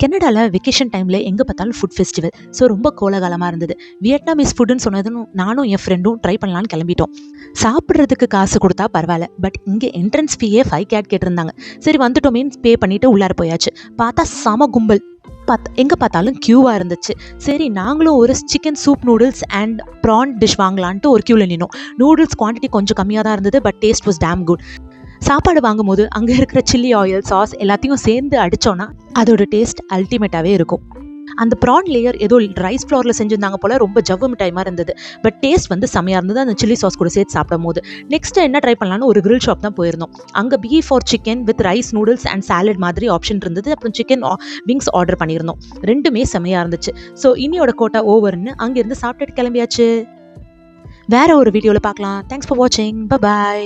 கனடாவில் வெக்கேஷன் டைமில் எங்கே பார்த்தாலும் ஃபுட் ஃபெஸ்டிவல். ஸோ ரொம்ப கோலாகலமாக இருந்தது. வியட்நாமீஸ் ஃபுட்டுன்னு சொன்னதும் நானும் என் ஃப்ரெண்டும் ட்ரை பண்ணலான்னு கிளம்பிட்டோம். சாப்பிட்றதுக்கு காசு கொடுத்தா பரவாயில்ல, பட் இங்கே என்ட்ரன்ஸ் ஃபீயே 5 கேட் கேட்டிருந்தாங்க. சரி வந்துட்டோமேன்னு பே பண்ணிவிட்டு உள்ளார போயாச்சு. பார்த்தா சம கும்பல். எங்கே பார்த்தாலும் க்யூவாக இருந்துச்சு. சரி நாங்களும் ஒரு chicken soup noodles and prawn dish வாங்கலான்ட்டு ஒரு க்யூவில் நின்னோம். நூடுல்ஸ் குவான்டிட்டி கொஞ்சம் கம்மியாக தான் இருந்தது, but taste was damn good. சாப்பாடு வாங்கும்போது அங்கே இருக்கிற சில்லி ஆயில் சாஸ் எல்லாத்தையும் சேர்ந்து அடித்தோன்னா அதோட டேஸ்ட் அல்டிமேட்டாகவே இருக்கும். அந்த ப்ரான் லேயர் ஏதோ ரைஸ் ஃப்ளோரில் செஞ்சுருந்தாங்க போல், ரொம்ப ஜவ்வு மிட்டாய் இருந்தது. பட் டேஸ்ட் வந்து செம்மையாக இருந்தது அந்த சில்லி சாஸ் கூட சேர்த்து சாப்பிடும் போது. நெக்ஸ்ட் என்ன ட்ரை பண்ணலான்னு ஒரு கிரில் ஷாப் தான் போயிருந்தோம். அங்கே beef or chicken with rice noodles and salad மாதிரி ஆப்ஷன் இருந்தது. அப்புறம் சிக்கன் விங்ஸ் ஆர்டர் பண்ணியிருந்தோம். ரெண்டுமே செம்மையாக இருந்துச்சு. ஸோ இன்னியோட கோட்டா ஓவர்னு அங்கேருந்து சாப்பிட்டுட்டு கிளம்பியாச்சு. வேற ஒரு வீடியோவில் பார்க்கலாம். தேங்க்ஸ் ஃபார் வாட்சிங். பை.